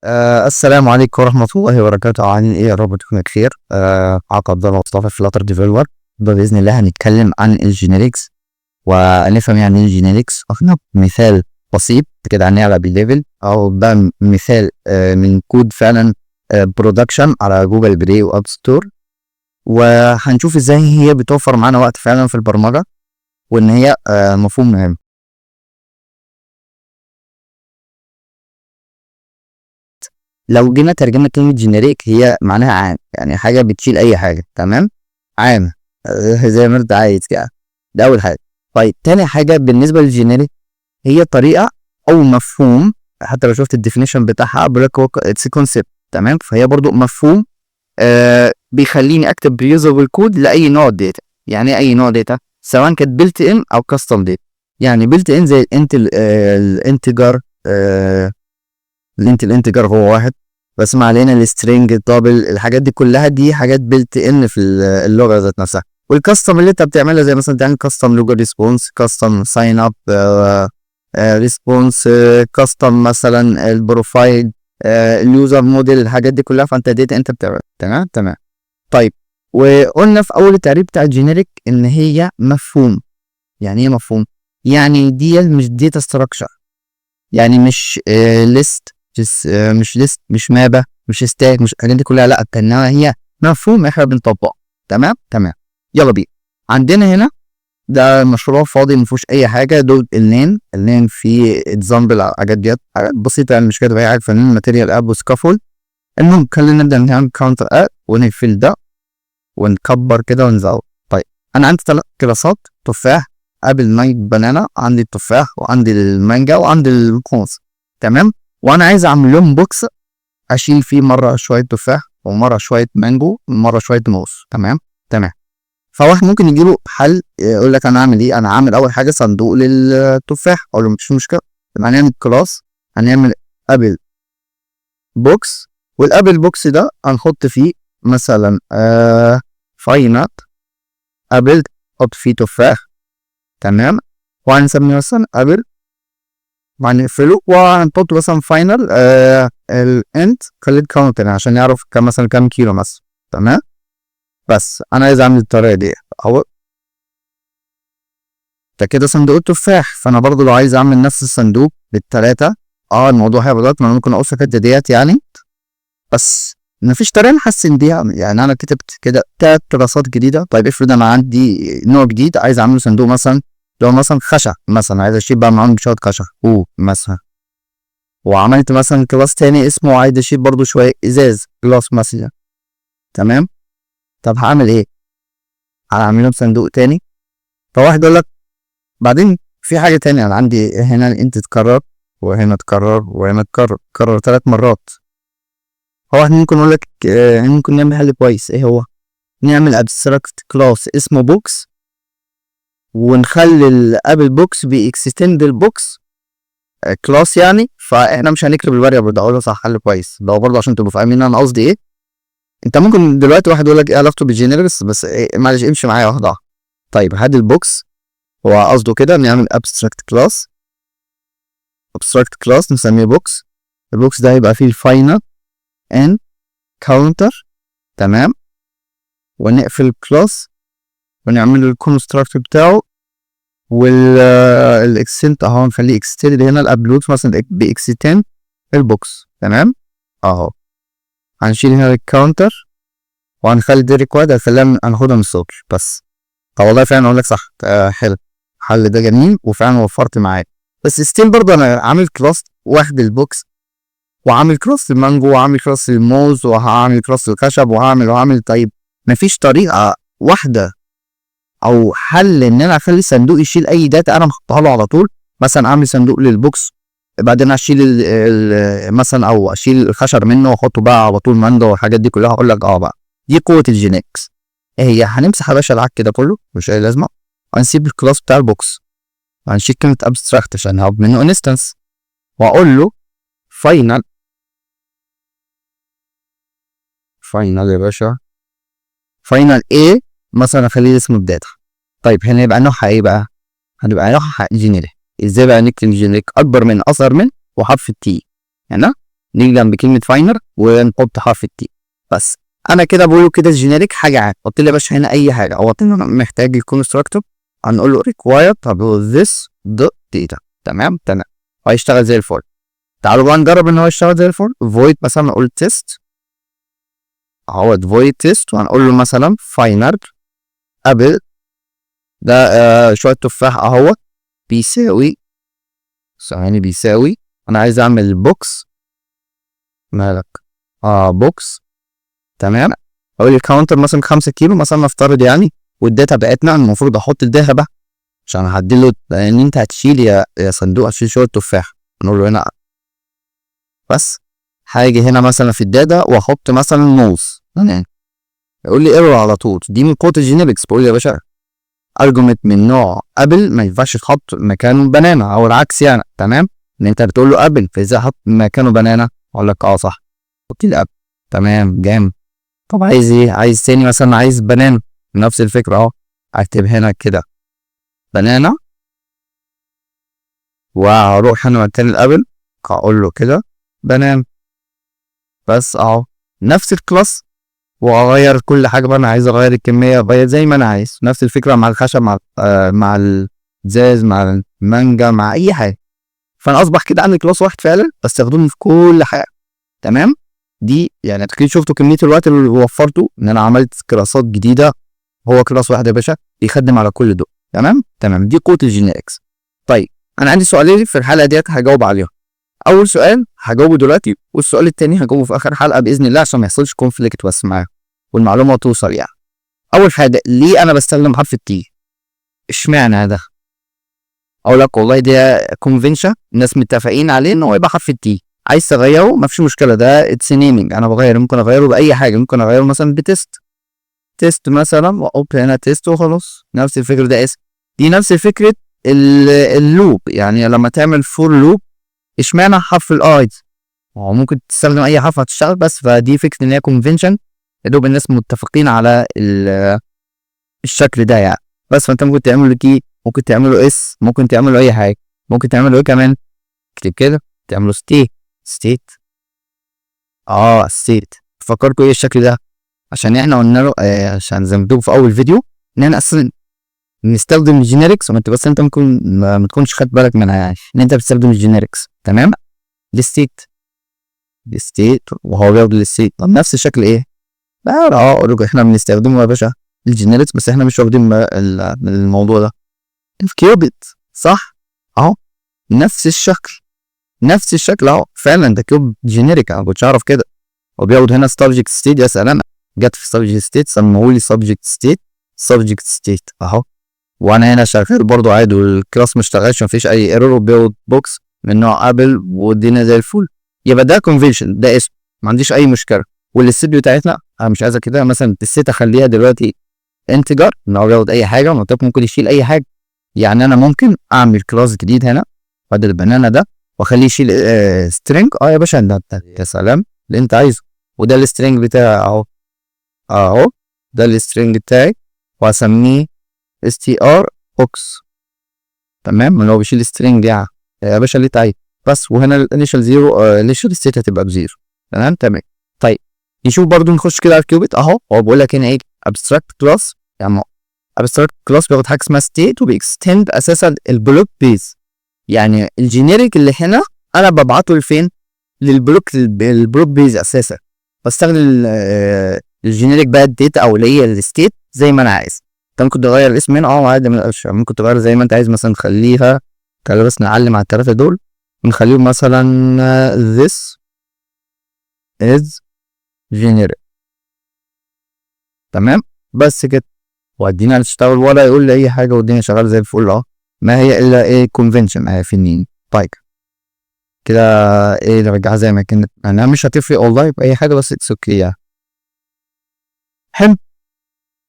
السلام عليكم ورحمة الله وبركاته. عاملين ايه؟ يا رب تكونوا بخير. عقب مصطفى فلاتر ديفلوبر. بإذن الله هنتكلم عن الجينيريكس ونفهم يعني ايه الجينيريكس. واخدنا مثال بسيط كده على بالليفل، او ده مثال من كود فعلا برودكشن على جوجل بلاي واب ستور، وهنشوف ازاي هي بتوفر معانا وقت فعلا في البرمجة، وان هي مفهوم مهم. لو جينا ترجمنا كلمة جينيريك، هي معناها عام، يعني حاجة بتشيل أي حاجة. تمام، عام زي ما أنت عايز كده. ده أول حاجة. طيب تاني حاجة بالنسبة للجينيريك، هي طريقة أو مفهوم. حتى لو شفت الديفينيشن بتاعها بيقول لك اتس كونسيبت. تمام، فهي برضو مفهوم بيخليني أكتب ريوزابل كود لأي نوع داتا. يعني إيه أي نوع داتا؟ سواء كانت بيلت إن أو كاستم داتا. يعني بيلت إن زي الانتجر. الانتجر هو واحد، بس ما علينا السترينج، الدبل، الحاجات دي كلها دي حاجات بيلت ان في اللغه ذات نفسها. والكاستم اللي انت بتعملها زي مثلا تعمل كاستم لوجو ريسبونس، كاستم ساين اب ريسبونس، كاستم مثلا البروفايل، اليوزر موديل، الحاجات دي كلها فانت ديتا انت بتعملها. تمام تمام. طيب، وقلنا في اول التعريف بتاع الجينيريك ان هي مفهوم. يعني ايه مفهوم؟ يعني دي مش داتا ستراكشر، يعني مش ليست، مش ليست، مش مابا، مش ستاك، مش الحاجات دي كلها، لا، كانها هي مفهوم احنا بنطبقه. تمام تمام. يلا بينا. عندنا هنا ده مشروع فاضي ما فيهوش اي حاجه. دول اللين في اكزامبل على الحاجات ديت، حاجات بسيطه يعني، مش كاتب اي حاجه. فنان ماتيريال اب وسكافول. المهم خلينا نبدا نعمل كاونتر اب ونقفل ده ونكبر كده ونزود. طيب انا عندي 3 كلاسات: تفاح، ابل، مانج، بنانا. عندي التفاح وعندي المانجا وعندي الموز. تمام. وانا عايز اعمل لهم بوكس اشيل فيه مره شويه تفاح ومره شويه مانجو ومره شويه موز. تمام تمام. فواحد ممكن يجي له حل يقول لك انا اعمل ايه؟ انا عامل اول حاجه صندوق للتفاح. اقول له مش مشكله، هنعمل كلاس، هنعمل ابل بوكس، والابل بوكس ده هنحط فيه مثلا فاينات ابل، حط فيه تفاح. تمام. وهنسميه مثلا ابل، وهنقفله وهنحط مثلا فاينل الانت خليت كاونتر عشان يعرف كم مثلا كام كيلو مثلا. تمام. بس انا عايز اعمل الطريقه دي اهو. ده كده صندوق التفاح. فانا برضو لو عايز اعمل نفس الصندوق للثلاثه، الموضوع هيبقى غلط. ما انا ممكن اقص الحته ديت يعني، بس مفيش طريقه نحسن بيها. يعني انا كتبت كده 3 دراسات جديده. طيب افرض انا عندي نوع جديد عايز اعمله صندوق مثلا، لو مثلا خشب مثلا، عايز اشيل بقى معاهم شويه خشب مثلا. وعملت مثلا كلاس تاني اسمه عايز اشيل برضو شويه ازاز، كلاس مثلا. تمام. طب هعمل ايه؟ هعملهم صندوق تاني. فواحد يقول لك بعدين في حاجه تانية، انا عندي هنا انت تكرر وهنا تكرر وهنا تكرر 3 مرات. فواحد ممكن يقول لك ممكن نعمل حل كويس. ايه هو؟ نعمل ابستراكت كلاس اسمه بوكس، ونخلي الابل بوكس بيكستند البوكس كلاس يعني. فاحنا مش هنكتب الفاريبل ده. اقول له صح، حل كويس. ده برضه عشان تبقوا فاهمين انا قصدي ايه. انت ممكن دلوقتي واحد يقول لك ايه علاقته بالجينيركس، بس إيه، معلش امشي معايا واحده واحده. طيب هادي البوكس، هو قصده كده نعمل ابستراكت كلاس. ابستراكت كلاس نسميه بوكس. البوكس ده هيبقى فيه الفاينل ان كاونتر. تمام. ونقفل الكلاس ونعمل الكونستراكت بتاعه، والاكستنت اهو نخليه اكستند هنا. الابلود مثلا باكستند البوكس. تمام اهو. هنشيل هنا الكاونتر وهنخلي دي ريكواد، هناخدها من السطر بس. والله فعلا اقول لك صح. حلو، الحل ده جميل وفعلا وفرت معايا. بس ستيل برضه انا عامل كلاس واحد البوكس، وعامل كلاس المانجو، وعامل كلاس الموز، وهعمل كلاس الخشب، وهعمل. طيب مفيش طريقه واحده او حل ان انا اخلي الصندوق يشيل اي داتا انا محطها له على طول؟ مثلا اعمل صندوق للبوكس، بعدين اشيل مثلا، او اشيل الخشب منه واحطه بقى على طول مانجو والحاجات دي كلها. اقول لك بقى دي قوه الجينكس. ايه هي؟ هنمسح يا باشا العك كده كله مش اي لازمه، وهنسيب الكلاس بتاع البوكس، وهنشيل كلمه ابستراكت عشان هاخد منه انستنس، واقول له فاينل يا باشا، فاينل ايه مثلا، اخليه اسمه الداتا. طيب هنا يبقى نوعها ايه بقى؟ هنبقى نوعها جينيريك. ازاي بقى نكتب جينيريك؟ اكبر من، اصغر من، وحرف التي هنا، نيجي جنب كلمه فاينر ونحط حرف التي بس. انا كده بقوله كده الجينيريك حاجه عادي. حط لي يا باشا هنا اي حاجه، او محتاج الكونستراكتور هنقول له required، طب this دوت data. تمام هيشتغل زي الفل. تعالوا بقى نجرب ان هو يشتغل زي الفل. void مثلا نقول تيست اهو void تيست، وهنقول له مثلا فاينر ابل ده شويه تفاح اهو بيساوي ثواني بيساوي انا عايز اعمل بوكس مالك بوكس. تمام اقول الكاونتر مثلا 5 كيلو مثلا نفترض يعني، والداتا بتاعتنا المفروض احط الداتا بقى عشان هعدله لان انت هتشيل يا صندوق هتشيل شويه تفاح. نقول له هنا بس هاجي هنا مثلا في الداتا واحط مثلا موز يعني يقول لي ايرور على طول. دي من قوه الجينيركس. بقول يا باشا ارجمنت من نوع ابل ما ينفعش تحط مكانه بنانا او العكس يعني. تمام ان انت بتقول له ابل فازاي احط مكانه بنانا؟ اقول لك صح حط لي ابل. تمام جامد. طب عايز ايه؟ عايز تاني مثلا عايز بنانا، نفس الفكره اهو اكتب هنا كده بنانا وهروح هنا مكان الابل هقول له كده بنانا بس اهو نفس الكلاس. واغير كل حاجه بقى، انا عايز اغير الكميه اغير زي ما انا عايز. نفس الفكره مع الخشب مع الزاز مع المانجا مع اي حاجه. فانا اصبح كده عندي كلاس واحد فعلا بستخدمه في كل حاجه. تمام دي يعني اكيد شفتوا كميه الوقت اللي وفرته ان انا عملت كلاسات جديده. هو كلاس واحد يا باشا يخدم على كل دول. تمام دي قوه الجينيركس. طيب انا عندي سؤالين في الحلقه ديت هجاوب عليهم. اول سؤال هجاوبه دلوقتي، والسؤال الثاني هجاوبه في اخر حلقه باذن الله عشان ما يحصلش كونفليكت بس معايا والمعلومه توصل يعني. اول حاجه ليه انا بستخدم حرف التي؟ اشمعنى ده؟ اقول لك والله ده كونفنشن الناس متفقين عليه ان هو يبقى حرف التي. عايز تغيره مفيش مشكله، ده اتس نيمينج انا بغير. ممكن اغيره باي حاجه، ممكن اغيره مثلا تيست مثلا واحط هنا تيست وخلاص. نفس الفكره ده اسم. دي نفس فكره اللوب يعني لما تعمل فور لوب. اشمعنى حرف الاي؟ هو ممكن تستخدم اي حرف هتشتغل بس. فدي فكره ان هي كونفنشن يا دوب الناس متفقين على الشكل ده يعني. بس فانت ممكن تعمله تي، ممكن تعمله اس، ممكن تعمله اي حاجه. ممكن تعمله ايه كمان؟ اكتب كده تعمله ستيت ستيت. فكرتوا ايه الشكل ده؟ عشان احنا قلنا له عشان زي ما بتقول في اول فيديو ان احنا اصلا نستخدم الجينيركس وانت بس انت ممكن ما تكونش خدت بالك منها يعني ان انت بتستخدم الجينيركس. تمام الستيت وهو بياخد الستيت. طب نفس الشكل ايه؟ بقى احنا بنستخدمه يا باشا الجينيركس بس احنا مش واخدين الموضوع ده. الكيوبيت صح اهو نفس الشكل اهو فعلا ده كيوب جينيريك. انا ما كنتش اعرف كده. وبياخد هنا سبجكت ستيت. يا سلام جت في سبجكت ستيت سموه لي سبجكت ستيت اهو. وانا هنا شغال برضو عادي والكلاس ما اشتغلش مفيش اي ايرور وبياخد بوكس من نوع ابل والدنيا زي الفل. يبقى ده كونفنشن ده اسم ما عنديش اي مشكله. والستيت بتاعتنا انا مش عايزها كده مثلا الست اخليها دلوقتي انتجر ان هو بياخد اي حاجه ممكن يشيل اي حاجه. يعني انا ممكن اعمل كلاس جديد هنا بدل البنانا ده واخليه يشيل سترينج يا باشا ده يا سلام اللي انت عايزه. وده السترينج بتاعي اهو ده السترينج بتاعي وهسميه str box. تمام اللي هو بيشيل السترينج يعني يا باشا اللي انت عايزه بس. وهنا الانيشال زيرو الانيشال ستيت هتبقى بزيرو. تمام طيب نشوف برضو نخش كده على الكيوبيت اهو. هو بيقول لك هنا ايه abstract class يعني abstract class بياخد حاجه اسمها state وبيكستند اساسا البلوك بيز. يعني الجينيريك اللي هنا انا ببعته لفين؟ البلوك بيز اساسا. بستخدم الجينيريك بقى الداتا او اللي هي الستيت زي ما انا عايز. انت ممكن تغير الاسم هنا عادي من الاشياء. ممكن تغير زي ما انت عايز مثلا تخليها. تعالى بس نعلم على الثلاثه دول ونخليهم مثلا this is generic. تمام بس كده وادينا نشتغل ولا يقول لي اي حاجه والدنيا شغاله زي الفل ما هي الا ايه كونفنشن في النين. طيب كده ايه نرجعها زي ما كانت. انا مش هتفرق والله باي حاجه بس اتس اوكي يعني. حلو.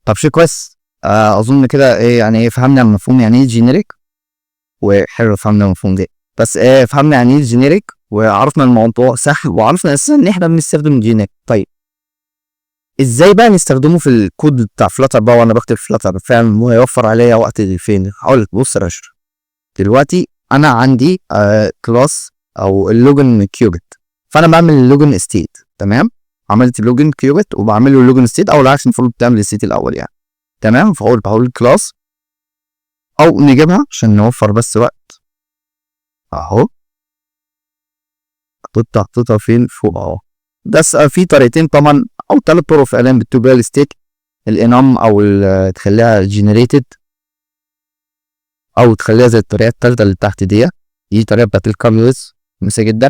طب شيء كويس. اظن كده يعني فهمنا المفهوم يعني ايه جينيريك. وحلو فهمنا المفهوم ده بس فهمنا يعني ايه جينيريك وعرفنا الموضوع صح وعرفنا اساسا ان احنا بنستخدم الجينيريك. طيب ازاي بقى نستخدمه في الكود بتاع فلاتر بقى وانا بكتب فلاتر فعلا وهيوفر عليا وقت فين؟ هقول لك بص يا رشر دلوقتي انا عندي كلاس او اللوجن كيوبيت. فانا بعمل لوجن ستيت. تمام، عملت لوجن كيوبت وبعمل له لوجن ستيت، او العكس المفروض تعمل الستيت الاول يعني. تمام، فهقول كلاس، او نجيبها عشان نوفر بس وقت اهو. حطيتها فين؟ فوق اهو. بس في طريقتين طبعا او 3 طرق فعلا بتبقى الستيت، الانام او تخليها جنريتد، او تخليها زي الطريقه الثالثه اللي تحت دي الطريقه بتاعت الكاميوز مثل جدا.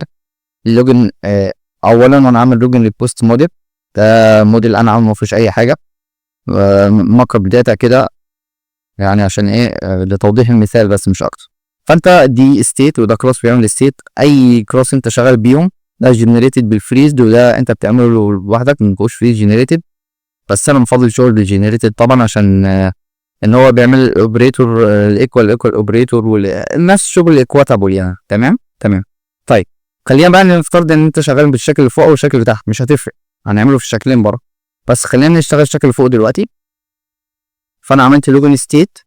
اللوجن اولا انا عامل لوجن للبوست موديل، ده موديل انا عامله ما فيهوش اي حاجه، مارك اب داتا كده يعني عشان ايه لتوضيح المثال بس مش اكتر. فانت دي ستيت وده كلاس بيعمل ستيت، اي كلاس انت شغال بيهم ده جنريتد بالفريز، وده انت بتعمله لوحدك ما فيهوش فريز جنريتد. بس انا بفضل شغل بالجنريتد طبعا عشان ان هو بيعمل الاوبريتور الايكوال اوبريتور والناس شغل ايكواتابل يعني. تمام. طيب خلينا بقى نفترض ان انت شغال بالشكل اللي فوق او الشكل اللي تحت، مش هتفرق، هنعمله في الشكلين بره، بس خلينا نشتغل الشكل اللي فوق دلوقتي. فانا عملت لوجن ستيت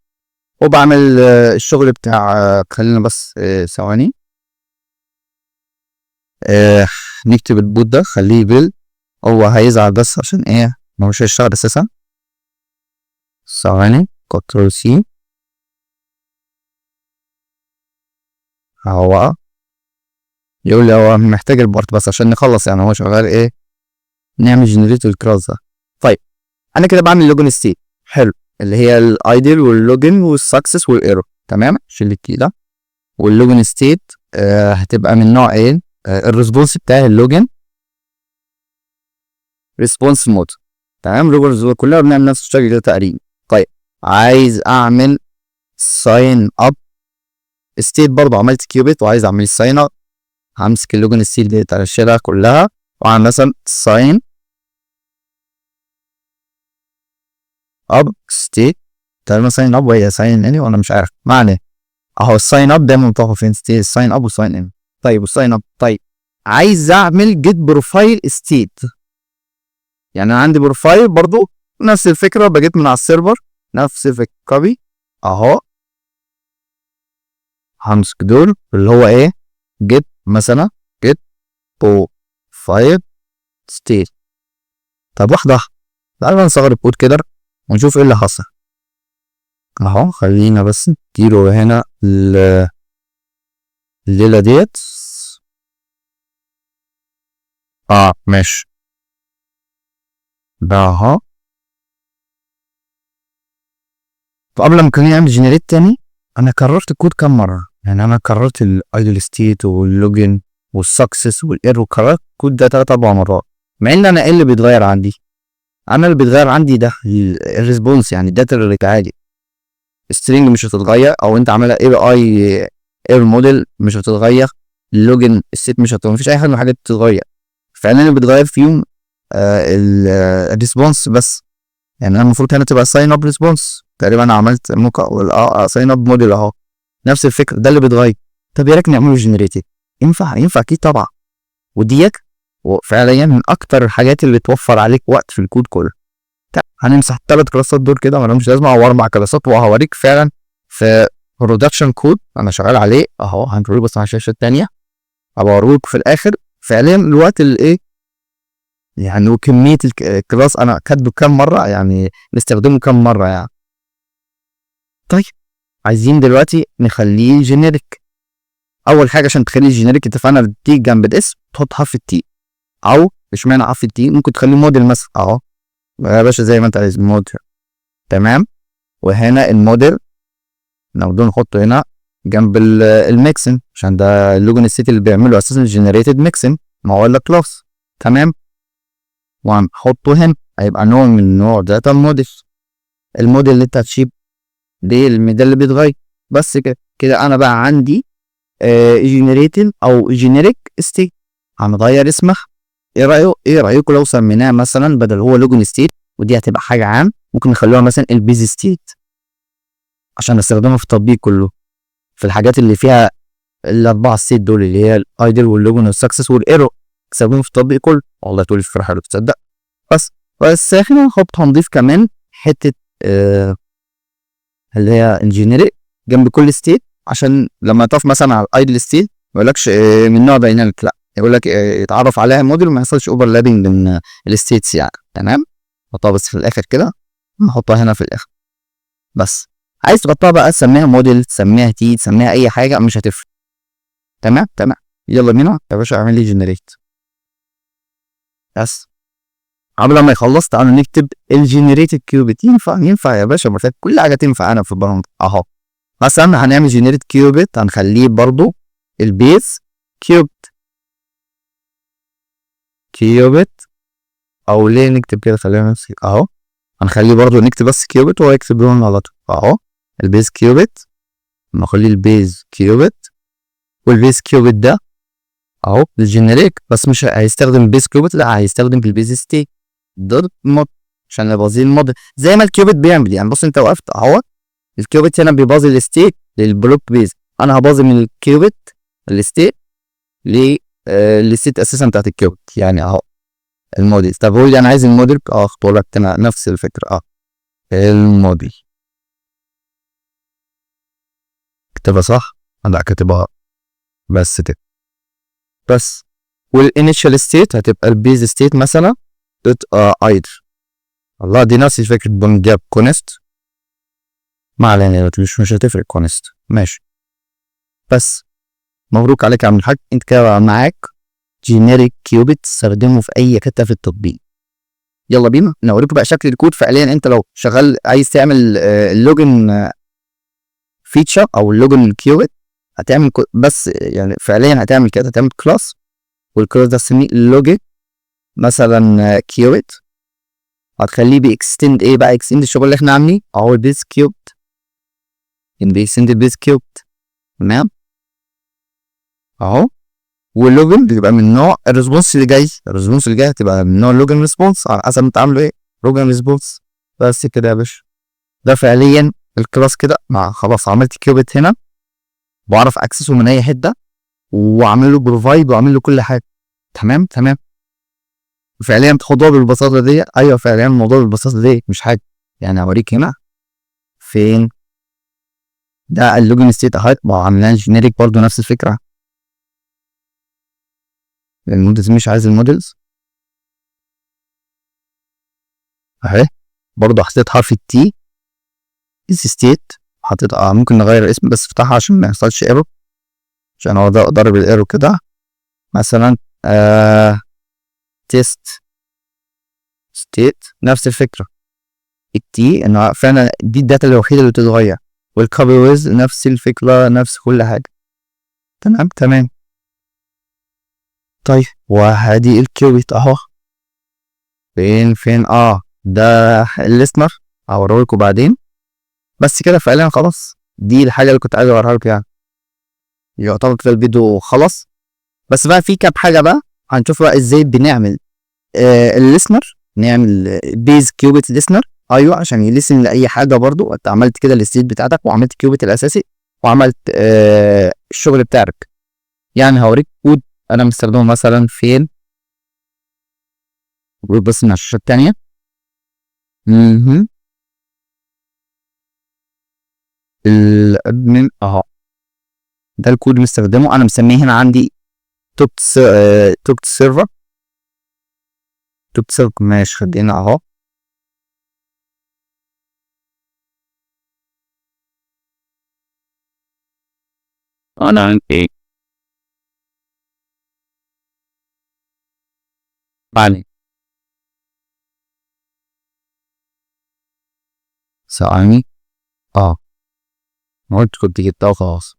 وبعمل الشغل بتاع خلينا بس ثواني نكتب البوت ده خليه بيل، هو هيزعل بس عشان ايه ما مش هيشتغل اساسا. ثواني كنترول سي اهو، يقول لي هو محتاج البارت بس عشان نخلص يعني، هو شغال ايه نعمل جنريت الكلاس ده. طيب انا كده بعمل لوجن ستيت حلو، اللي هي الايدل واللوجن والسكسس والايرور. تمام، شيل الكي ده. واللوجن ستيت هتبقى من نوع ايه؟ الريسبونس بتاع اللوجن ريسبونس مود. تمام، لوجنز كلها بنعمل نفس الشكل ده تقريبا. طيب عايز اعمل ساين اب ستيت برضه، عملت كيوبيت وعايز اعمل ساين اب، همسك اللوجن ستيت ديت اشيلها كلها واعمل مثلا ساين اب ستيت. تمام، ساين اب وهي ساين ان وانا مش عارف معنى اهو. الساين اب دايما بتاخد فين؟ ستيت ساين اب وساين ان. طيب والساين اب، طيب عايز اعمل جيت بروفايل ستيت، يعني انا عندي بروفايل برضو نفس الفكره، بجيت من على السيرفر نفس الفكره كوبي اهو، همسك دول اللي هو ايه جيت مثلا جيت بروفايل ستيت. طب واحده تعالى نصغر الكود كده ونشوف ايه اللي حصل اهو. خلينا بس نديله هنا الليله ديت ماشي ده اهو. فقبل ما كان يعمل جنريت تاني انا كررت الكود كام مره، يعني انا كررت الايدل ستيت واللوجن والسكسس والايرور، كررت الكود ده 3 4 مرات، مع ان انا ايه اللي بيتغير عندي؟ انا اللي بيتغير عندي ده الريسبونس، يعني الداتا اللي عادي السترينج مش هتتغير، او انت عاملها اي اير موديل مش هتتغير، اللوجن الست مش هتتغير، مفيش اي حاجه من الحاجات بتتغير. فانا اللي بيتغير فيهم الريسبونس بس. يعني انا المفروض هنا تبقى ساين اب ريسبونس، تقريبا انا عملت ساين اب موديل اهو، نفس الفكره ده اللي بيتغير. طب يا ريت نعمله جنريتد، ينفع اكيد طبعا. وديك فعليا من اكتر الحاجات اللي بتوفر عليك وقت في الكود كله. هنمسح ال3 كلاسات دول كده مالهمش لازمه، او 4 كلاسات، وهوريك فعلا في برودكشن كود انا شغال عليه اهو. هنوريه بس على الشاشه الثانيه، هبقى اوريك في الاخر فعليا الوقت الايه يعني، وكميه الكلاس انا كاتبه كام مره، يعني نستخدمه كام مره يعني. طيب عايزين دلوقتي نخليه جينيريك. اول حاجه عشان تخليه جينيريك اتفقنا التي جنب الاسم تحط حرف التي، او اشمعنى حرف التي؟ ممكن تخليه موديل مثلا اهو يا باشا زي ما انت عايز موديل. تمام، وهنا الموديل ناخده نحطه هنا جنب الميكسن عشان ده اللوجن ستيت اللي بيعمله اساسا جنريتد ميكسن، ما هو الا كلاس. تمام، وهنحطه هنا هيبقى نوع من نوع داتا موديل، الموديل اللي انت هتشيب دي ده اللي بيتغير. بس كده انا بقى عندي جنريتد او جينيريك ستيت، هنغير اسمها. ايه رايكم لو سميناه مثلا بدل هو لوجن ستيت ودي هتبقى حاجه عام، ممكن نخلوها مثلا البيز ستيت عشان نستخدمها في التطبيق كله، في الحاجات اللي فيها ال4 ستيت دول اللي هي الايدل واللوجن والسكسس والايرور، نستخدمهم في التطبيق كله. والله تقول الفكره حلوه تصدق. بس خلينا هنضيف كمان حته اللي هي الجينيريك جنب كل ستيت، عشان لما تقف مثلا على الايدل ستيت ما يقولكش من نوع دايناميك، لا يقول لك يتعرف عليها الموديل وما يحصلش اوفرلابنج من الستيتس يعني. تمام. نحطها بس في الاخر كده، نحطها هنا في الاخر بس. عايز تحطها بقى تسميها موديل، تسميها تي، تسميها اي حاجه مش هتفرق. تمام تمام. يلا بينا يا باشا اعمل لي جنريت بس. قبل ما يخلص تعالوا نكتب الجنريتد كيوبيت. ينفع يا باشا، مرتب كل حاجه تنفع انا في البرامج اهو. مثلا هنعمل جنريت كيوبيت، هنخليه برضو البيز كيوبيت او ليه نكتب كده، خلينا نفسي اهو. هنخليه برضو نكتب بس كيوبيت وهو يكتب لون على طول اهو. البيز كيوبيت، نخليه البيز كيوبيت، والبيز كيوبيت ده اهو الجنريك، بس مش هيستخدم البيز كيوبيت، لا هيستخدم البيز ستيت دوت مود عشان يبازي الموديل زي ما الكيوبيت بيعمل. يعني بص انت وقفت اهو، الكيوبيت هنا بيبازي الستيت للبلوك بيز، انا هبازي من الكيوبيت الستيت للستيت اساسا بتاعت الكيوبيت يعني اهو الموديل. طب هو اللي انا عايز الموديل اختار لك انا نفس الفكره الموديل. كتبها صح؟ لا كاتبها بس كده بس. والانيشال ستيت هتبقى البيز ستيت مثلا دوت ايدر. والله دي نفس فكره بنجاب كونست، ما علينا مش هتفرق كونست ماشي. بس مبروك عليك يا عم الحاج، انت كده معاك جينيريك كيوبيت تستخدمه في اي حته في التطبيق. يلا بينا نوريكم بقى شكل الكود فعليا. انت لو شغال عايز تعمل اللوجن فيتشر او اللوجن كيوبيت هتعمل بس يعني فعليا هتعمل كده، هتعمل كلاس والكلاس ده تسميه لوجن مثلا كيوبيت، هتخليه بيكستند ايه بقى، اكستند الشغل اللي احنا عاملينه اهو البيز كيوبيت، بيكستند البيز كيوبيت. تمام اهو. واللوجن بيبقى من نوع الريسبونس اللي جاي، الريسبونس اللي جاي هتبقى من نوع اللوجن ريسبونس على حسب انت عامله ايه لوجن ريسبونس. بس كده يا باشا، ده فعليا الكلاس كده مع خلاص عملت كيوبيت هنا، بعرف اكسسه من اي حته واعمل له بروفايد واعمل له كل حاجه. تمام تمام. فعليا تاخدوها بالبساطه دي. ايوه فعليا الموضوع بالبساطه دي مش حاجه يعني. اوريك هنا فين ده اللوجن ستيت اهي، وعاملين جينيريك برضه نفس الفكره. المودلز مش عايز المودلز اهي، برضه حطيت حرف التي از ستيت، حطيت ممكن نغير الاسم بس افتحها عشان ما يحصلش ايرور، عشان هو ده ضرب الايرور كده مثلا تيست ستيت نفس الفكره. التي انه فعلا دي الداتا الوحيده اللي بتتغير، والكوبي ويز نفس الفكره نفس كل حاجه. تمام تمام. طيب وهادي الكيوبيت اهو. فين ده الليسنر هوريه لكم بعدين. بس كده فعلا خلاص دي الحاجه اللي كنت عايز اوريها لكم يعني. يعتبر كده الفيديو خلص، بس بقى في كام حاجه بقى هنشوف بقى ازاي بنعمل الليسنر، نعمل بيز كيوبيت ليسنر. ايوه عشان يلسن لاي حاجه برضو. انت عملت كده الستيت بتاعتك وعملت كيوبيت الاساسي وعملت الشغل بتاعك. يعني هوريك كود انا مستخدمه مثلا فين، بس من الشاشه الثانيه. الادمن اهو، ده الكود مستخدمه انا مسميه هنا عندي توب سيرفر ماشي. خلينا اهو انا عندي بعدين ثواني ما قلت كنت جبتها وخلاص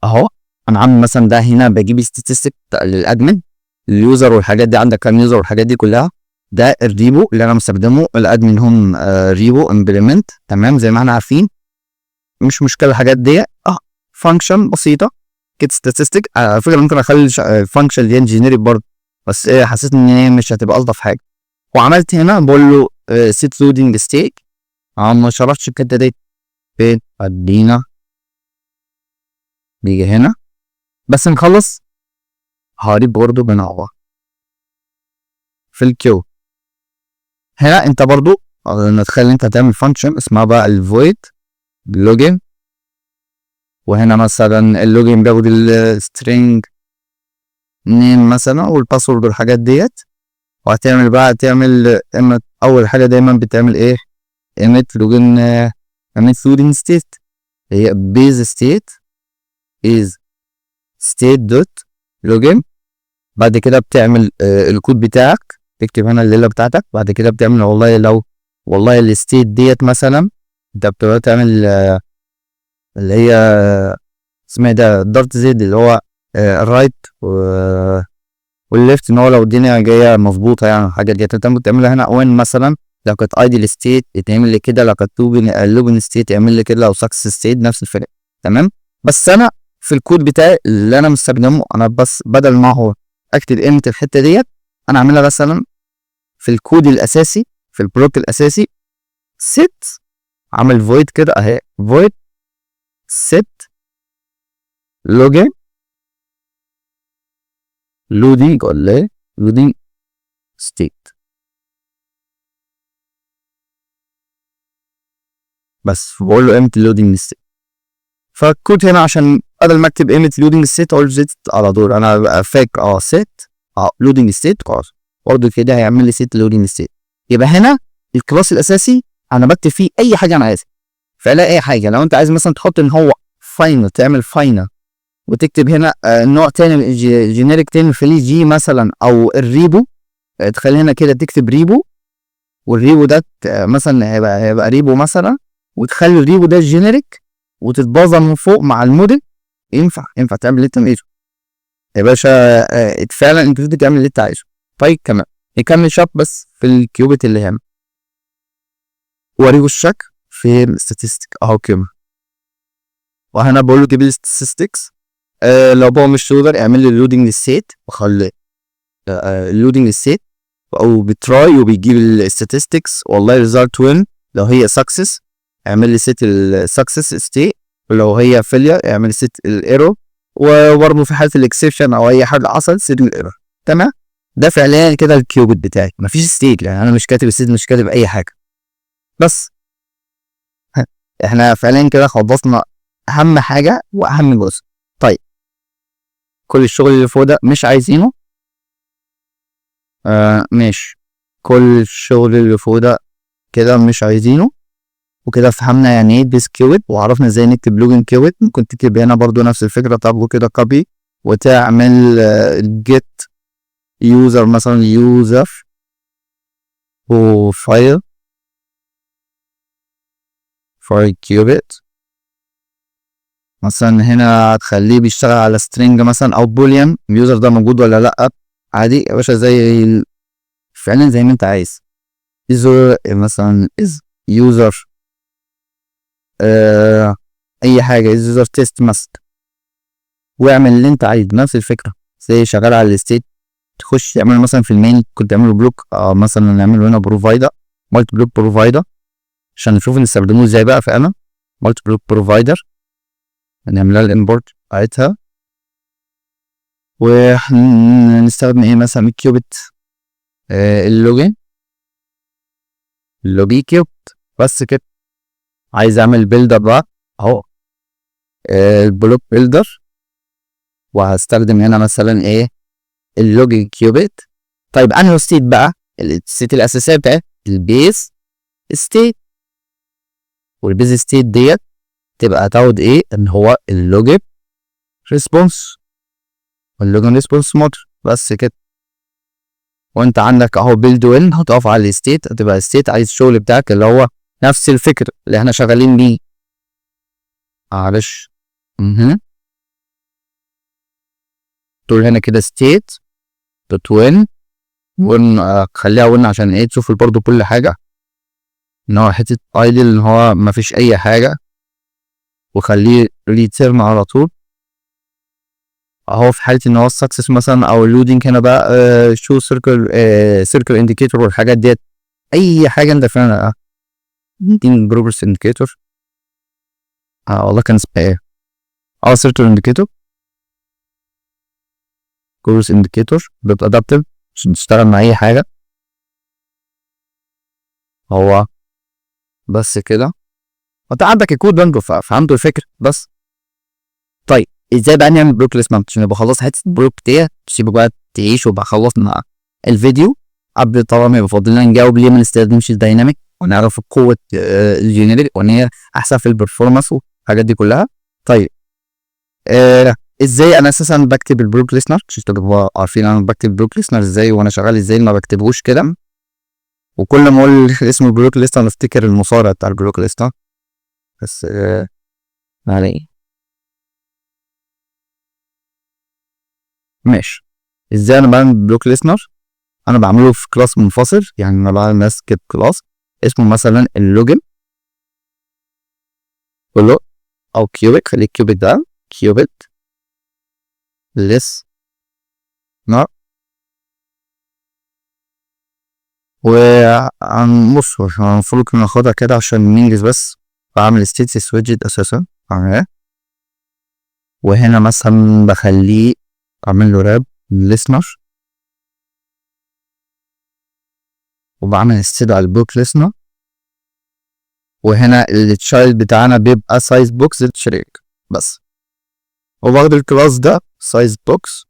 اهو. انا عامل مثلا ده هنا بجيب ستاتستيك للادمن اليوزر والحاجات دي، عندك كام يوزر والحاجات دي كلها. ده الريبو اللي انا مستخدمه الادمن هوم ريبو امبلمنت. تمام زي ما احنا عارفين مش مشكله الحاجات دي فانكشن بسيطه كده ستاتستيك. على فكره ممكن اخلي الفانكشن دي انجينيري برضه، بس حسيت ان هي مش هتبقى الطف حاجه. وعملت هنا بقول له سيت لودنج ستيك. ما شرحتش الحته دي فين، ادينا بيجي هنا بس نخلص هاري برضه بنعوض في الكيو. هنا انت برضه نتخيل انت هتعمل فانكشن اسمها بقى الفويد لوجن وهنا مثلا اللوجن بياخد السترينج نيم مثلا والباسورد والحاجات ديت. وهتعمل بقى تعمل اما اول حاجه دايما بتعمل ايه emit لوجن emit loading state هي base state is state dot login. بعد كده بتعمل الكود بتاعك تكتب هنا الليله بتاعتك. بعد كده بتعمل والله الستيت ديت مثلا انت بتبقى تعمل اللي هي اسمها ده دارت زد اللي هو الرايت والليفت ان هو لو الدنيا جايه مظبوطه يعني الحاجه ديت انت بتعملها هنا. وين مثلا لو كانت ايدل ستيت يتعمل لي كده، لو كانت لوبن ستيت يعمل لي كده، لو سكسس ستيت نفس الفرق. تمام. بس انا في الكود بتاعي اللي انا مستخدمه انا بس بدل ما هو اكتب قيمه الحته ديت انا اعملها مثلا في الكود الاساسي في البلوك الاساسي set عامل void كده اهي void set login loading ولا ايه loading state بس بقول له قيمه اللودنج ستيت. فالكود هنا عشان بدل ما اكتب قيمه لودنج ستيت اقول زيت على طول انا بقى فاك set لودنج ستيت خلاص برضه كده هيعمل لي set لودنج ستيت. يبقى هنا الكلاس الاساسي انا بكتب فيه اي حاجه انا عايزها. فلا اي حاجه لو انت عايز مثلا تحط ان هو فاينل تعمل فاينل وتكتب هنا نوع تاني جينيريك تاني في جي مثلا او الريبو تخلي هنا كده تكتب ريبو والريبو ده مثلا هيبقى ريبو مثلا وتخلي الريبو ده الجينيريك وتتباظى من فوق مع الموديل. ينفع تعمل اللي انت عايزه يا باشا. فعلا انت تقدر تعمل اللي انت عايزه. طيب كمان نكمل شاب بس في الكيوبيت اللي هنا وريه الشك في الستاتستيك اهو كده. وهنا بقول له جيب لي statistics لو هو مش يقدر اعمل لي لودنج للسيت وخلي اللودنج للسيت او بتراي وبيجيب الستاتستكس والله ريزلت وين. لو هي سكسس اعمل لي سيت السكسس ستيت ولو هي فيلير اعمل سيت الايرور وبرضه في حاله الاكسبشن او اي حاجه حصل سيت الايرور. تمام. ده فعليا كده الكيوبيت بتاعي مفيش ستيت يعني انا مش كاتب ستيت مش كاتب اي حاجه. بس احنا فعليا كده خلصنا اهم حاجه واهم جزء. طيب كل الشغل اللي فوق ده مش عايزينه ماشي. كل الشغل اللي فوق ده كده مش عايزينه وكده فهمنا يعني ايه بيس كيوبيت وعرفنا ازاي نكتب لوجن كيوبيت. ممكن تكتب هنا برضو نفس الفكره تاخده كده كوبي وتعمل جيت يوزر مثلا يوزر وفايل كيوبيت مثلا هنا هتخليه بيشتغل على سترينج مثلا او بوليان اليوزر ده موجود ولا لا عادي يا باشا زي فعلا زي ما انت عايز. مثلا از يوزر اي حاجه از يوزر تيست مثلا واعمل اللي انت عايز نفس الفكره زي شغال على الستيت. تخش تعمل مثلا في المين كنت تعمله بلوك مثلا نعمله هنا بروفايدر مالتي بلوك بروفايدر عشان نشوف نستخدموه ازاي بقى فعلا. مالتي بلوك بروفايدر نعملها الامبورت بتاعتها ونستخدم ايه مثلا الكيوبيت اللوجن اللوجي كيوبيت بس كده. عايز اعمل بيلدر بقى اهو البلوك بيلدر وهستخدم هنا مثلا ايه اللوجن كيوبيت. طيب انهي ستيت بقى الستيت الاساسيه بتاعت البيز ستيت والبيز ستيت ديت تبقى تاخد ايه ان هو اللوجن ريسبونس واللوجن ريسبونس مود بس كده. وانت عندك اهو بيلد وين هتقف على الستيت هتبقى الستيت عايز الشغل بتاعك اللي هو نفس الفكر اللي احنا شغالين بيه. معلش تقول هنا كده ستيت دوت وين خليها وين عشان ايه تشوف برضه كل حاجه ان هو حته ايدل ان هو مفيش اي حاجه وخليه ريتيرن على طول اهو في حاله ان هو السكسس مثلا او اللودنج هنا بقى شو سيركل انديكيتور والحاجات ديت اي حاجه انت فعلا لودنج بروجرس انديكيتور والله كان اسمها ايه سيركل انديكيتور بروجرس انديكيتور دوت ادابتيف عشان تشتغل مع اي حاجه. هو بس كده انت عندك الكود ده فهمتوا الفكره بس طيب ازاي بقى نعمل بلوك ليست عشان يبقى خلصت حته البلوك دي، تسيبوا بقى تعيش وبقى خلصنا الفيديو. قبل طبعا يفضل لنا نجاوب ليه ما نستخدمش الدايناميك، ونعرف قوه الجينيريك وان هي احسن في البرفورمانس والحاجات دي كلها. طيب ازاي انا اساسا بكتب البلوك ليسنر عشان تبقوا عارفين انا بكتب البلوك ليسنر ازاي وانا شغال ازاي، ما بكتبهوش كده. وكل ما اقول اسم البلوك ليسنر نفتكر المصارع بتاع البلوك ليسنر، بس ما عليه. ماشي. ازاي انا بعمل بلوك ليسنر؟ انا بعمله في كلاس منفصل، يعني انا بعمل ماسك كلاس اسمه مثلا اللوجن كله او كيوبيك، خليك كيوبيك ده كيوبيك ليسنر. وهنبص المفروض ناخدها كده عشان ننجز بس. بعمل ستيتس ويدجت اساسا وهنا مثلا بخليه اعمل له راب ليسنر، وبعمل استدعاء البوك ليسنر، وهنا التشايلد بتاعنا بيبقى سايز بوكس شريك بس، وباخد الكلاس ده سايز بوكس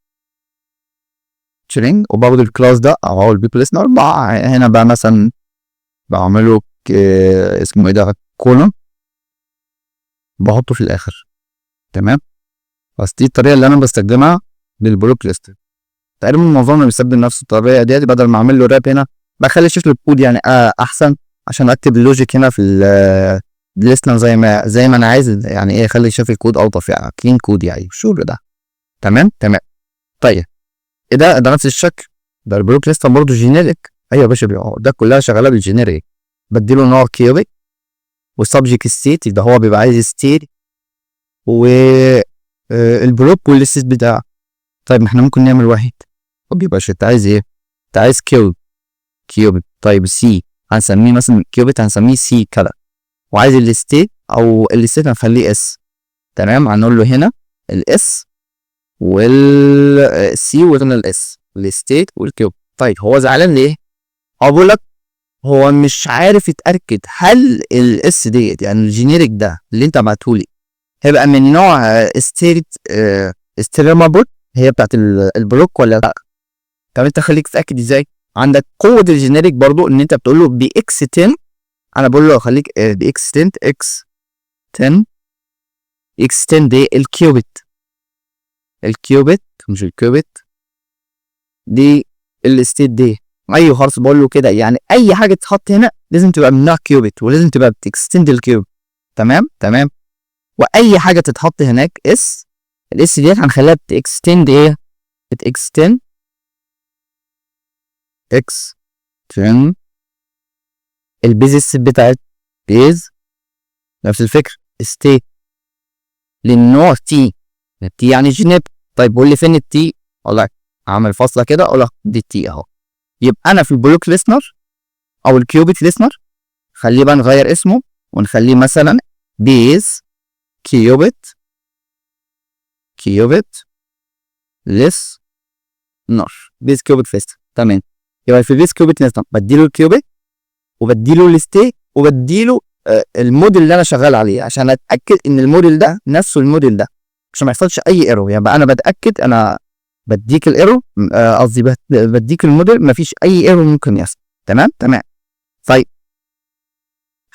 شرينج، وباخد الكلاس ده او البوك ليسنر هنا بقى مثلا بعمله اسمه ايه ده كولوم، بحطه في الاخر. تمام. بس دي الطريقه اللي انا بستخدمها للبلوك ليست. تقريبا معظمنا بيستخدم نفس الطريقه ديت، بدل ما اعمل له راب هنا بخلي شكل الكود يعني احسن عشان اكتب اللوجيك هنا في الليسنر زي ما انا عايز، يعني ايه اخلي شكل الكود الطف، يعني كلين كود يعني الشغل ده. تمام. طيب ايه ده نفس الشكل ده البلوك ليست برضه جينيريك. ايوه يا باشا، ده كلها شغاله بالجينيريك. بديله نوع كيوبيك والسبجكت ستيت ده هو بيبقى عايز ستيت والبلوك والستيت بتاعه. طيب ما احنا ممكن نعمل واحد. طب يا باشا انت عايز ايه؟ انت عايز كيوبيك. طيب سي هنسميه مثلا كيوبيك، هنسميه سي كده. وعايز الستيت او الستيت هنخليه اس. تمام. هنقول له هنا الاس والسي وهنا الاس الستيت والكيوب. طيب هو زعلان ليه؟ اقول لك هو مش عارف يتاكد هل الاس ديت يعني الجينيريك ده اللي انت بعته لي هيبقى من نوع ستيرمابل هي بتاعت البلوك ولا لا. طب انت خليك تتاكد ازاي؟ عندك قوه الجينيريك برضو ان انت بتقول له بي اكس 10. انا بقول له خليك بي اكس 10 اكس 10 اكس 10 دي الكيوبيت مش الكيوبيت دي الستيت دي. ايوه خلاص بقول له كده، يعني اي حاجه تتحط هنا لازم تبقى من نوع كيوبيت ولازم تبقى بتكستند الكيوب. تمام. واي حاجه تتحط هناك اس الاس ديت هنخليها بتكستند ايه؟ بتكستند اكس 10 البيز بتاعت بيز نفس الفكره ستيت للنوع تي يعني جنب. طيب قول لي فين التي؟ اقول لك اعمل فاصله كده اقول لك دي التي اهو. يبقى انا في البلوك ليسنر او الكيوبيت ليسنر خليه بقى نغير اسمه ونخليه مثلا بيز كيوبيت ليسنر بيز كيوبيت ليسنر. تمام. يبقى في بيز كيوبيت ليسنر بديله الكيوبيت وبديله الستيت وبديله الموديل اللي انا شغال عليه عشان اتاكد ان الموديل ده نفسه الموديل ده عشان ما يحصلش اي ايرور. يعني انا بتاكد انا بديك الايرور قصدي بديك الموديل ما فيش اي ايرور ممكن يحصل. تمام. طيب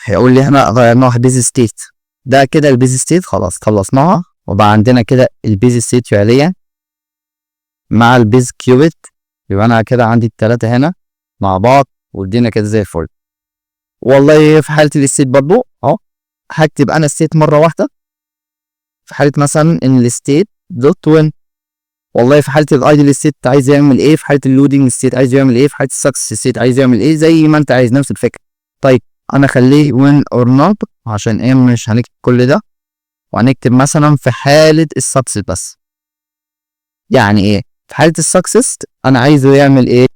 هيقول لي هنا غيرناها بيز ستيت ده كده البيز ستيت خلاص خلصناها وبقى عندنا كده البيز ستيت فعليا مع البيز كيوبيت. يبقى انا كده عندي الثلاثه هنا مع بعض والدنيا كده زي الفل. والله في حاله الستيت برضو اهو هكتب انا ستيت مره واحده في حاله مثلا ان الستيت دوت وين. والله في حاله الايدل ستيت عايز يعمل ايه، في حاله اللودنج ستيت عايز يعمل ايه، في حاله السكسس ستيت عايز يعمل ايه، زي ما انت عايز نفس الفكره. طيب انا خليه وين اور نوت عشان ايه مش هنكتب كل ده وهنكتب مثلا في حاله السكسس بس. يعني ايه في حاله السكسس انا عايزه يعمل ايه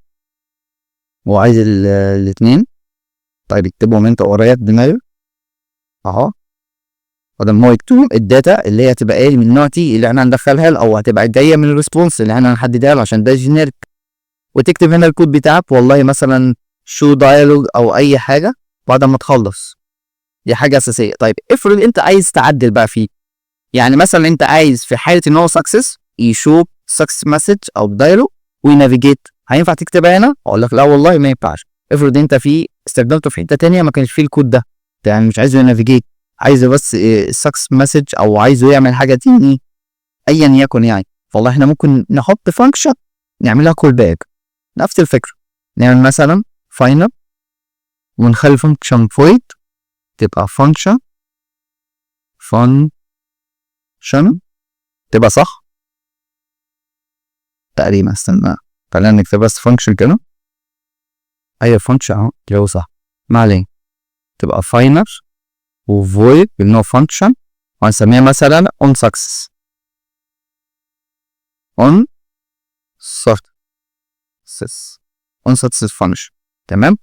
وعايز الاثنين. طيب اكتبهم انت ورايا بدماغك اهو بدل ما هو يكتب الداتا اللي هي هتبقى ايه من نوع تي اللي احنا هندخلها له او هتبقى جايه من الريسبونس اللي احنا هنحددها له عشان ده جينيريك. وتكتب هنا الكود بتاعك والله مثلا شو دايلوج او اي حاجه بعد ما تخلص. دي حاجه اساسيه. طيب افرض انت عايز تعدل بقى فيه، يعني مثلا انت عايز في حاله ان هو سكسس يشوف سكسس مسج او دايلوج وينافيجيت، هينفع تكتبها هنا؟ اقول لك لا والله ما ينفعش. افرض انت في استخدمته في حته ثانيه ما كانش فيه الكود ده، يعني مش عايزه ينافيجيت، عايزه بس سكسس مسج او عايزه يعمل حاجه تاني ايا يكن يعني. والله احنا ممكن نحط فانكشن نعملها كول باك، نفس الفكره. نعمل مثلا فاينل ونخلي فانكشن فويد تبقى فانكشن تبقى صح تقريبا. استنى خلينا نكتب بس فانكشن كده. اي فانكشن اهو جو صح، ما علينا. تبقى فاينل وفويد بالنو فانكشن، وهنسميها مثلا on success function. تمام.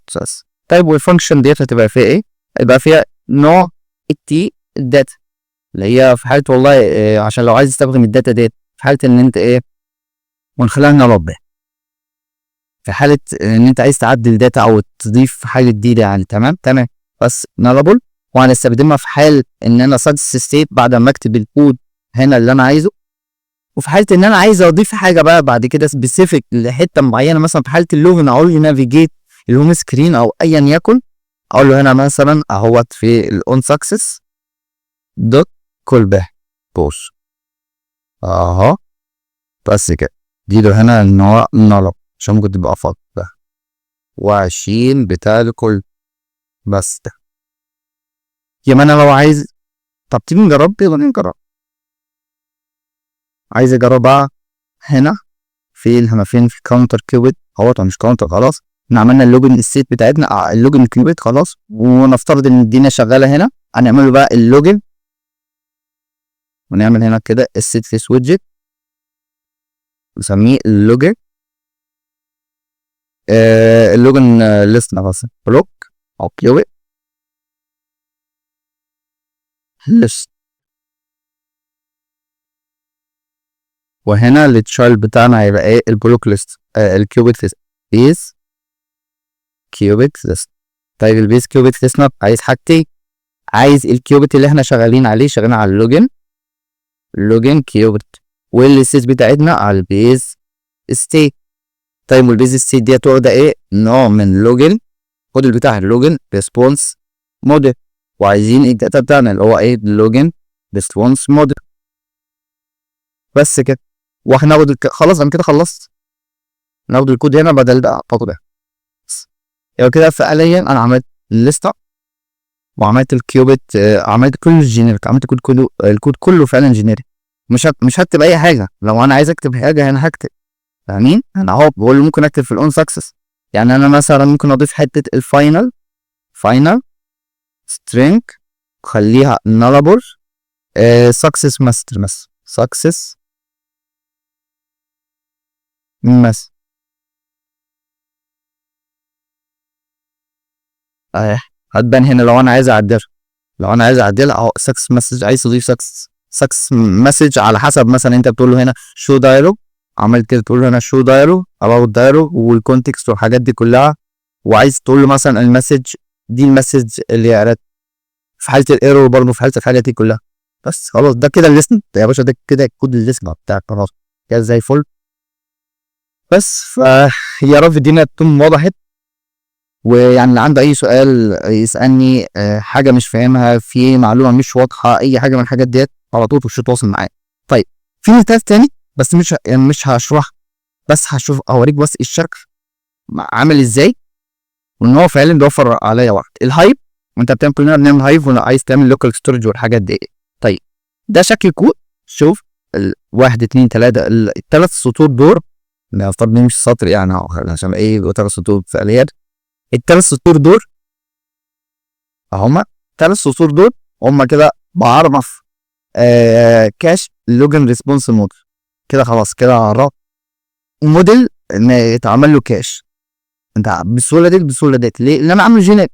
طيب والفانكشن ديت هتبقى فيها ايه؟ يبقى فيها نوع الداتا اللي هي في حاله والله عشان لو عايز تستخدم الداتا ديت في حاله ان انت ايه، ونخليها نربع في حاله ان انت عايز تعدل داتا او تضيف حاجه جديده يعني. تمام. بس نربل، وهنستخدمها في حال ان انا سكسس ستيت بعد ما اكتب الكود هنا اللي انا عايزه، وفي حاله ان انا عايز اضيف حاجه بقى بعد كده سبيسيفيك لحته معينه، مثلا في حاله اللوجن اقول له نافيجيت الهوم سكرين او ايا يكن، اقول له هنا مثلا اهوت في الاون سكسس دوت كول باك بوش اهو. بس كده دي له هنا ان هو نلب عشان ممكن تبقى فاضي و20 بتاع الكل بس ده. يبقى انا لو عايز، طب تيجي نجرب، يلا نجرب. عايز اجربها هنا هنا فين في كاونتر كيوبيت اهوت، مش كاونتر خلاص. احنا عملنا اللوجن الستيت بتاعتنا اللوجن كيوبيت خلاص، ونفترض ان الدنيا شغاله هنا. هنعمل له بقى اللوجن ونعمل هنا كده الستلس ويدجت نسميه اللوجن اللوجن ليست مثلا بلوك او كيوبيت ليست، وهنا التشايلد بتاعنا هيبقى ايه؟ البلوك ليست الكيوبيت ليست بيز كيوبيت ليست. طيب البيز كيوبيت ليست عايز حاجتين، عايز الكيوبيت اللي احنا شغالين عليه، شغالين على اللوجن كيوبيت، والستيت بتاعتنا على البيز ستيت. طيب والبيز ستيت ديت واخده ايه؟ نوع من لوجن، الموديل بتاع اللوجن ريسبونس موديل، وعايزين الداتا بتاعنا اللي هو ايه؟ اللوجن ريسبونس موديل. بس كده، وهناخد خلاص انا كده خلصت. ناخد الكود هنا بدل ده اعتقد ده. يبقى كده فعليا انا عملت الليسته وعملت الكيوبيت عملت كل الجينيريك، عملت الكود كله فعلا جينيريك. مش هكتب اي حاجه، لو انا عايز اكتب حاجه هنا هكتب. فاهمين؟ انا اهو بقول له ممكن اكتب في الاون سكسس، يعني انا مثلا ممكن اضيف حته الفاينل سترينج خليها نلابل سكسس ماستر مثلا سكسس مثلا هتبان هنا. لو انا عايز اعدلها اهو سكسس مسج، عايز تضيف سكسس مسج على حسب مثلا انت بتقول له هنا شو دايلوج، عملت كده تقول له هنا شو دايلوج اباوت دايلوج والكونتكست والحاجات دي كلها، وعايز تقول له مثلا المسج دي المسج اللي قرأت في حاله الايرور برضه في حاله الحاجات دي كلها. بس خلاص ده كده الليسن يا باشا، ده كده كود الليسن بتاعك خلاص كده زي الفل. بس فيا رب الدنيا تكون وضحت، ويعني اللي عنده اي سؤال يسالني حاجه مش فاهمها، في معلومه مش واضحه، اي حاجه من الحاجات ديت على طول تخش تواصل معايا. طيب في مثال تاني بس مش هشرح، بس هشوف اوريك بس الشكل عامل ازاي، وان هو فعلا بيوفر عليا وقت. الهايب وانت بتعمل، كلنا بنعمل هايب وعايز تعمل لوكال ستورج والحاجات دي. طيب ده شكل كود، شوف 1 2 3 الثلاث سطور دول نفترض مش سطر يعني عشان ايه يبقوا 3 سطور فعليا. الثلاث سطور دول هما هما كده بعرف كاش لوجن ريسبونس موديل كده. خلاص كده عرفت موديل ان يتعمل له كاش انت بالسهوله ديت. ليه؟ لان انا عامل جينيريك،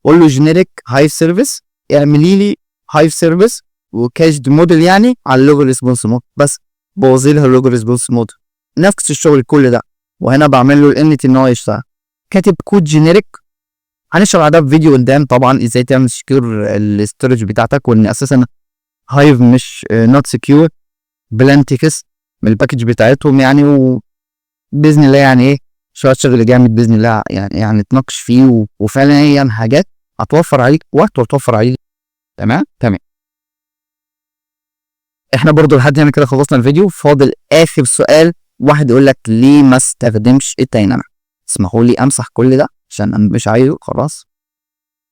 قول له جينيريك هايف سيرفيس اعملي لي هايف سيرفيس وكاش موديل يعني على اللوجن ريسبونس مود، بس بوظي لها اللوجن ريسبونس مود نفس الشغل كل ده. وهنا بعمل له الانت ان هو يشتغل، كاتب كود جينيريك. هنشرح ده في فيديو قدام طبعا ازاي تعمل سكيور الاستورج بتاعتك، وان اساسا هايف مش نوت سكيور، بلان تكست من الباكج بتاعتهم يعني، وباذن الله يعني ايه شويه شغل جامد باذن الله يعني نتناقش فيه، وفعلا هي يعني حاجات هتوفر عليك وقت وتوفر عليك. تمام. احنا برضو لحد هنا كده خلصنا الفيديو. فاضل اخر سؤال، واحد يقول لك ليه ما استخدمش الدايناميك؟ اسمحوا لي امسح كل ده عشان انا مش عايزه خلاص.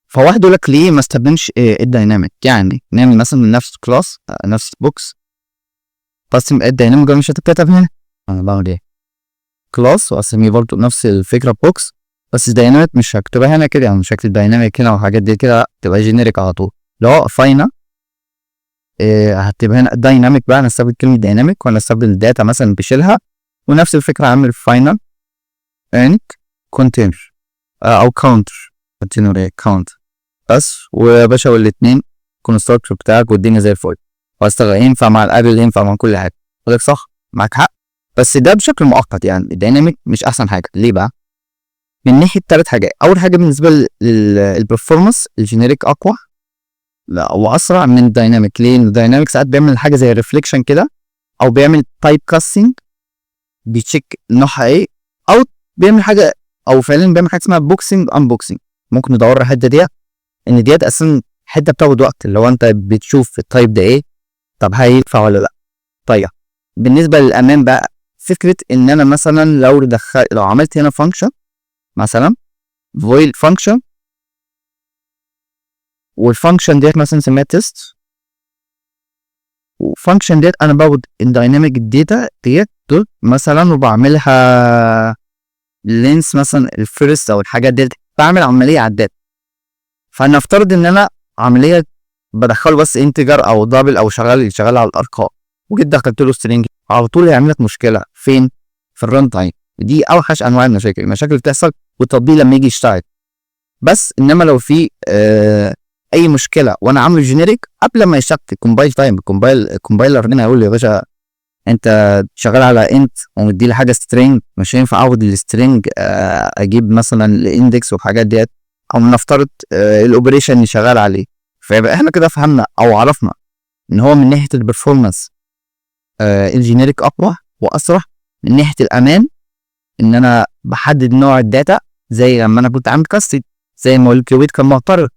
فواحد يقول لك ليه ما استخدمش الدايناميك؟ يعني نعمل مثلا نفس كلاس نفس بوكس، بس الدايناميك مش هتتكتب هنا، انا بعمل ايه كلاس واسميه برضو نفس الفكره بوكس، بس الدايناميك مش هكتبها هنا كده، يعني شكل الدايناميك هنا والحاجات دي كده تبقى جينيريك على طول. لو فاينل هكتب هنا دايناميك بقى، هنستخدم كلمه دايناميك وهنستخدم الداتا مثلا بشيلها، ونفس الفكره هعمل فاينل انك كونتينر او كاونتر كونتينر كاونت بس، ويا باشا والاثنين كونستراكتور بتاعك والدنيا زي الفل، وهستغل ينفع مع الابل ينفع مع كل حاجه. اقول لك صح معاك حق، بس ده بشكل مؤقت. يعني الدايناميك مش احسن حاجه. ليه بقى؟ من ناحيه 3 حاجات. اول حاجه بالنسبه للبرفورمانس الجينيريك اقوى لا واسرع من الدايناميك. ليه؟ الدايناميك ساعات بيعمل حاجه زي ريفليكشن كده، او بيعمل تايب كاستنج بيتشيك نوعها ايه، او بيعمل حاجه، او فعلا بيعمل حاجه اسمها بوكسنج انبوكسنج. ممكن ندور على الحته ديت، ان ديت اصلا حته بتاخد وقت، اللي هو انت بتشوف التايب ده ايه، طب هينفع ولا لا. طيب بالنسبه للامان بقى، فكره ان انا مثلا لو عملت هنا فانكشن مثلا void function، والفانكشن ديت مثلا نسميها تيست، وفانكشن ديت انا باخد الدايناميك داتا ديت مثلا وبعملها لينس مثلا الفيرست او الحاجات ديت، بعمل عمليه على الداتا. فنفترض ان انا عمليه بدخله بس انتجر او دبل او شغال على الارقام، وجيت دخلت له سترينج، على طول هيعمل لك مشكله فين؟ في الران تايم. دي اوحش انواع المشاكل اللي بتحصل والتطبيق لما يجي يشتغل. بس انما لو في اي مشكله وانا عامل جينيريك قبل ما يشتغل الكومبايل تايم، الكومبايلر هنا هيقول لي يا باشا انت شغال على انت ومدي لي حاجه سترينج، مش هينفع اخد السترينج اجيب مثلا الاندكس والحاجات ديت، او نفترض الاوبريشن اللي شغال عليه. فيبقى احنا كده فهمنا او عرفنا ان هو من ناحيه البرفورمانس الجينيريك اقوى واسرع. من ناحيه الامان ان انا بحدد نوع الداتا، زي لما انا كنت عامل كاستد زي ما الكيوبيت كان معترض.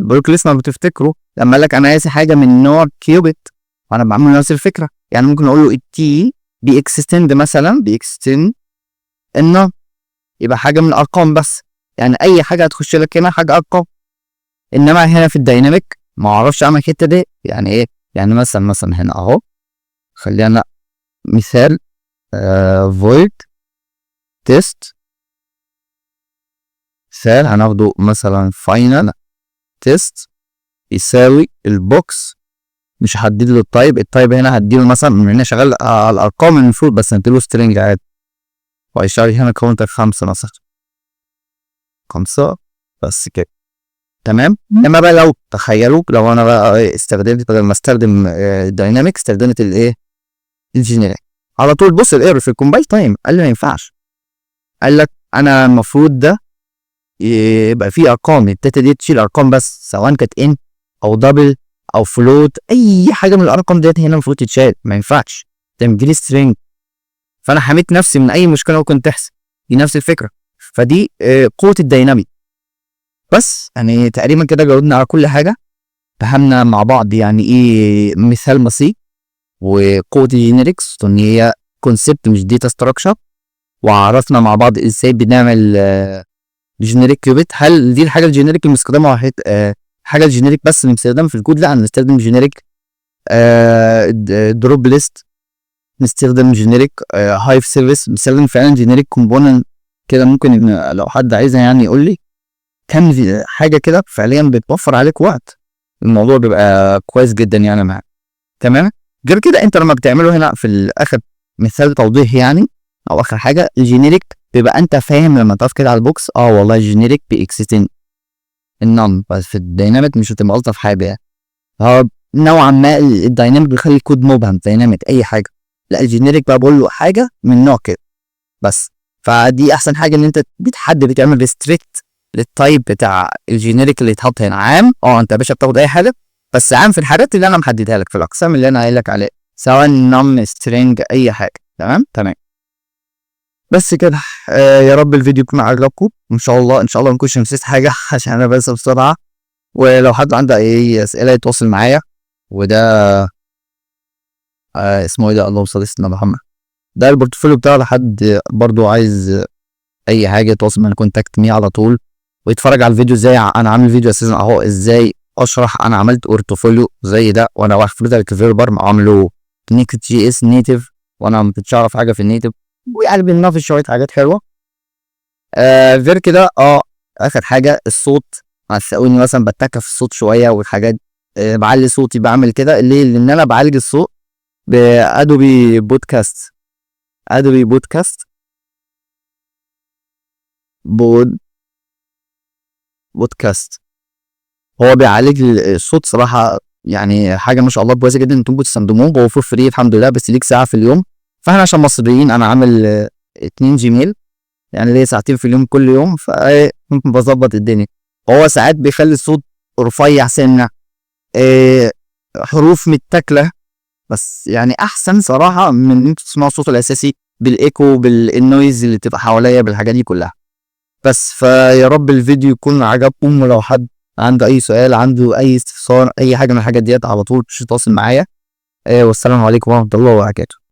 البروكليس ما بتفتكروا لما قال لك انا عايز حاجه من نوع كيوبيت، وانا بعمل نفس الفكره. يعني ممكن اقول له التي بيكستند مثلا بيكستند انه يبقى حاجه من الارقام بس، يعني اي حاجه هتخش لك هنا حاجه ارقام. انما هنا في الدايناميك ما اعرفش اعمل الحته دي. يعني ايه؟ يعني مثلا هنا اهو، خلينا مثال void test، مثال هناخده مثلا final test يساوي البوكس، مش هحدد له التايب هنا هديله مثلا من هنا شغال على الارقام المفروض، بس هديله سترينج عادي، وهيشتغل هنا كاونتر 5 مثلا 5 بس كده. تمام. انما بقى لو تخيلوا لو انا بقى استخدمت بدل ما استخدم الدايناميك استخدمت الايه الجينيريك، على طول بص الايرور في الكومبايل تايم قال لي ما ينفعش. قال لك انا المفروض ده يبقى فيه ارقام، الداتا دي تشيل ارقام بس، سواء كانت ان او دبل او فلوت، اي حاجه من الارقام ديت هنا المفروض تتشال، ما ينفعش تمجيل سترينج. فانا حميت نفسي من اي مشكله ممكن تحصل. دي نفس الفكره. فدي قوه الديناميك. بس يعني تقريبا كده جاوبنا على كل حاجه، فهمنا مع بعض يعني ايه مثال بسيط، وقوه الجينيريكس ان هي كونسبت مش داتا ستراكشر، وعرفنا مع بعض ازاي بنعمل جينيريك كيوبيت. هل دي الحاجه الجينيريك اللي بنستخدمها حاجه الجينيريك بس اللي بنستخدمها في الكود؟ لا، نستخدم جينيريك دروب ليست، نستخدم جينيريك هايف سيرفيس، بنستخدم فعلا جينيريك كومبوننت كده. ممكن لو حد عايزها يعني يقول لي كم حاجه كده فعليا بتوفر عليك وقت، الموضوع بيبقى كويس جدا يعني معاك. تمام. غير كده انت لما بتعمله هنا في الاخر مثال توضيح يعني، او اخر حاجه الجينيريك بيبقى انت فاهم لما تقف كده على البوكس والله الجينيريك بيكستند النون، بس في الديناميك مش هتبقى الطف حاجه يعني. هو نوعا ما الديناميك بيخلي الكود مبهم، ديناميك اي حاجه، لا الجينيريك بقى بقول له حاجه من نوع كده بس. فدي احسن حاجه ان انت بتحدد بتعمل ريستريكت للتايب بتاع الجينيريك اللي يتحط هنا. عام انت يا باشا بتاخد اي حاجه، بس عام في الحاجات اللي انا محددها لك، في الاقسام اللي انا قايل لك عليها، سواء نم سترينج اي حاجه. تمام. بس كده. يا رب الفيديو يكون عجبكم، ان شاء الله ما نكونش نسيت حاجه عشان انا بس بسرعه. ولو حد عنده اي اسئله يتواصل معايا. وده اسمه ايه ده، اللهم صل على سيدنا محمد. ده البورتفوليو بتاعه، لحد برضو عايز اي حاجه يتواصل معايا، كونتاكت مي على طول. ويتفرج على الفيديو ازاي انا عامل فيديو اساسا اهو، ازاي اشرح انا عملت بورتفوليو زي ده وانا واحد فريلانسر ديفلوبر عامله نيكست جي اس نيتف، وانا ما كنتش اعرف حاجه في النيتف، ويعني بنناقش شويه حاجات حلوه. غير كده اخر حاجه الصوت، هتلاقوني مثلا بتك في الصوت شويه والحاجات. بعلي صوتي، بعمل كده ليه؟ لان انا بعالج الصوت بادوبي بودكاست. ادوبي بودكاست. هو بيعالج الصوت صراحه، يعني حاجه ما شاء الله كويسه جدا. انتم بتستخدموه، هو فور فري الحمد لله، بس ليك ساعه في اليوم. فاحنا عشان مصريين انا عامل 2 جيميل، يعني ليا ساعتين في اليوم كل يوم، بظبط الدنيا. هو ساعات بيخلي الصوت رفيع سنه، حروف متاكله، بس يعني احسن صراحه من ان انتوا تسمعوا الصوت الاساسي بالايكو بالنويز اللي بتبقى حواليا بالحاجات دي كلها. بس فيا رب الفيديو يكون عجبكم، ولو حد عنده اي سؤال، عنده اي استفسار، اي حاجه من الحاجات ديت، على طول تتواصل معايا. والسلام عليكم ورحمه الله وبركاته.